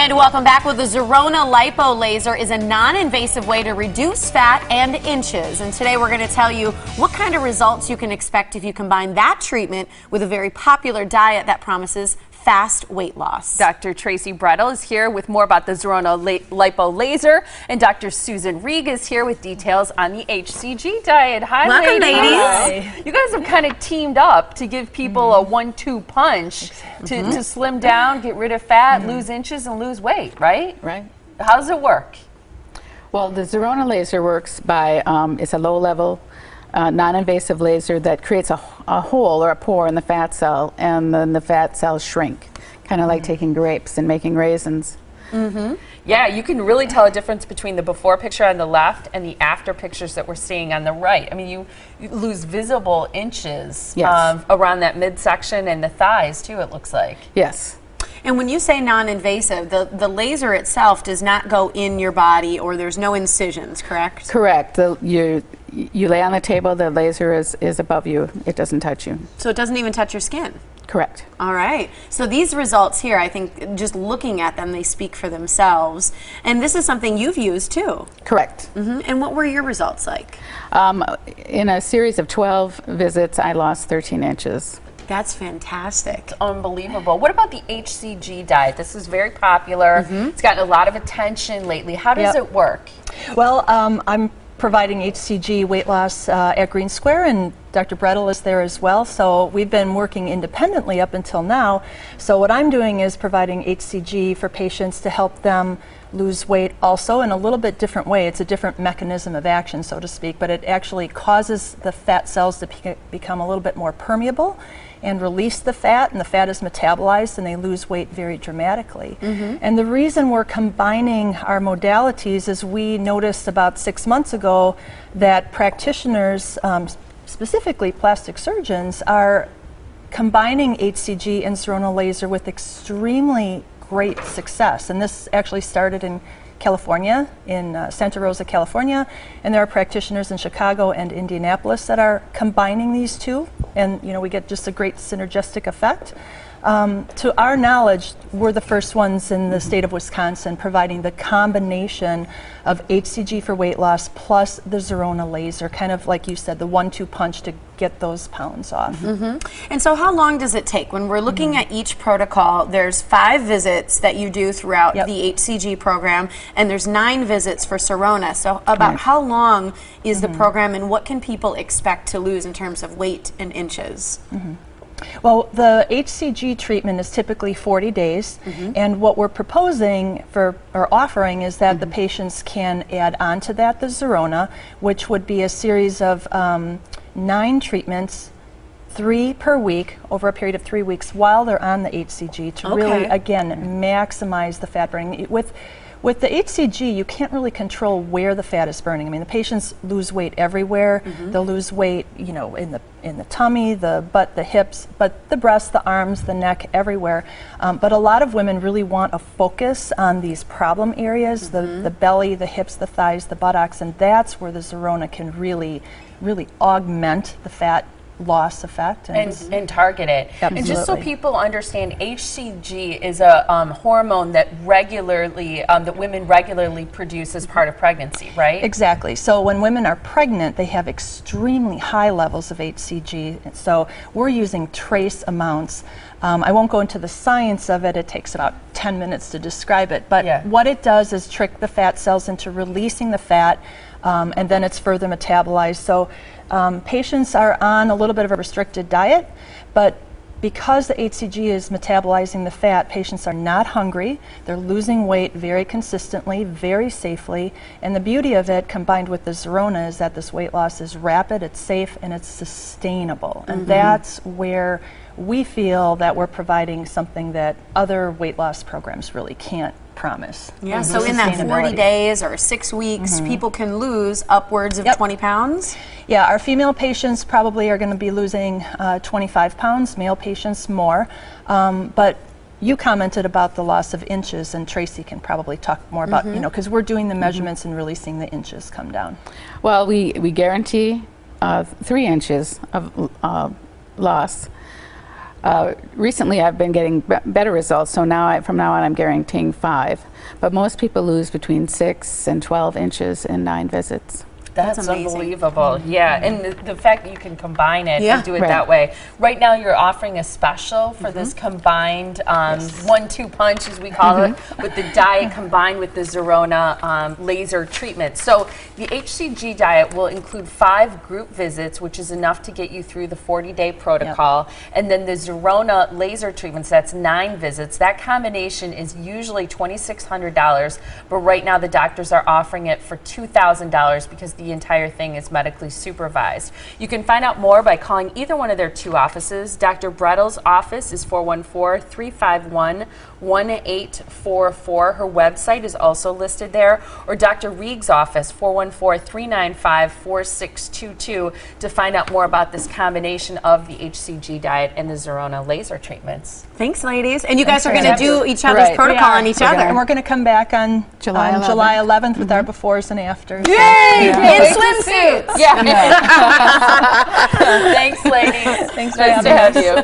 And welcome back. With the Zerona Lipo Laser is a non-invasive way to reduce fat and inches. And today we're going to tell you what kind of results you can expect if you combine that treatment with a very popular diet that promises fast weight loss. Dr. Tracy Bretl is here with more about the Zerona Lipo Laser, and Dr. Susan Reeg is here with details on the HCG diet. Hi, welcome, ladies. Hi. You guys have kind of teamed up to give people a 1-2 punch to slim down, get rid of fat, lose inches, and lose weight, right? Right. How does it work? Well, the Zerona laser works by, it's a low-level, non-invasive laser that creates a hole or a pore in the fat cell, and then the fat cells shrink, kind of like taking grapes and making raisins. Yeah, you can really tell a difference between the before picture on the left and the after pictures that we're seeing on the right. I mean, you lose visible inches around that midsection and the thighs, too, it looks like. Yes. And when you say non-invasive, the laser itself does not go in your body, or there's no incisions, correct? Correct. You lay on the table, the laser is above you. It doesn't touch you. So it doesn't even touch your skin? Correct. All right. So these results here, I think just looking at them, they speak for themselves. And this is something you've used too. Correct. And what were your results like? In a series of 12 visits, I lost 13 inches. That's fantastic. It's unbelievable. What about the HCG diet? This is very popular. It's gotten a lot of attention lately. How does it work? Well, I'm providing HCG weight loss at Green Square, and Dr. Bretl is there as well. So we've been working independently up until now. So what I'm doing is providing HCG for patients to help them lose weight also in a little bit different way. It's a different mechanism of action, so to speak, but it actually causes the fat cells to become a little bit more permeable and release the fat, and the fat is metabolized and they lose weight very dramatically. And the reason we're combining our modalities is we noticed about 6 months ago that practitioners, specifically plastic surgeons, are combining HCG and Zerona laser with extremely great success. And this actually started in California, in Santa Rosa, California, and there are practitioners in Chicago and Indianapolis that are combining these two, and we get just a great synergistic effect. To our knowledge, we're the first ones in the state of Wisconsin providing the combination of HCG for weight loss plus the Zerona laser, kind of like you said, the 1-2 punch to get those pounds off. And so how long does it take? When we're looking at each protocol, there's 5 visits that you do throughout the HCG program, and there's 9 visits for Zerona. So about how long is the program, and what can people expect to lose in terms of weight and inches? Well, the HCG treatment is typically 40 days, and what we're proposing or offering is that the patients can add on to that the Zerona, which would be a series of 9 treatments, 3 per week over a period of 3 weeks while they're on the HCG to really, again, maximize the fat burning. With the HCG, you can't really control where the fat is burning. I mean, the patients lose weight everywhere. They'll lose weight, in the tummy, the butt, the hips, but the breasts, the arms, the neck, everywhere. But a lot of women really want a focus on these problem areas, the belly, the hips, the thighs, the buttocks, and that's where the Zerona can really augment the fat loss effect and target it. Absolutely. And just so people understand, HCG is a hormone that that women regularly produce as part of pregnancy, right? Exactly. So when women are pregnant, they have extremely high levels of HCG. So we're using trace amounts. I won't go into the science of it. It takes about 10 minutes to describe it. But what it does is trick the fat cells into releasing the fat, and then it's further metabolized. So patients are on a little bit of a restricted diet, but because the HCG is metabolizing the fat, patients are not hungry. They're losing weight very consistently, very safely. And the beauty of it, combined with the Zerona, is that this weight loss is rapid, it's safe, and it's sustainable. And that's where we feel that we're providing something that other weight loss programs really can't promise. Yeah, so in that 40 days or 6 weeks, people can lose upwards of 20 pounds? Yeah, our female patients probably are going to be losing 25 pounds, male patients more. But you commented about the loss of inches, and Tracy can probably talk more about, because we're doing the measurements and really seeing the inches come down. Well, we guarantee 3 inches of loss. Recently, I've been getting better results, so from now on, I'm guaranteeing 5. But most people lose between 6 and 12 inches in 9 visits. That's unbelievable. Yeah, and the fact that you can combine it and do it Right. that way. Right now, you're offering a special for this combined 1-2 punch, as we call it, with the diet combined with the Zerona laser treatment. So the HCG diet will include 5 group visits, which is enough to get you through the 40-day protocol. And then the Zerona laser treatments, that's 9 visits. That combination is usually $2,600, but right now the doctors are offering it for $2,000 because the entire thing is medically supervised. You can find out more by calling either one of their 2 offices. Dr. Bretl's office is 414-351-1844. Her website is also listed there. Or Dr. Rieg's office, 414-395-4622, to find out more about this combination of the HCG diet and the Zerona laser treatments. Thanks, ladies. And you guys are going to do each other's Right. protocol on each other. And we're going to come back on July 11th. July 11th with our befores and afters. Yay! In swimsuits. Yeah. Thanks, ladies. Thanks for Nice to having have us. you.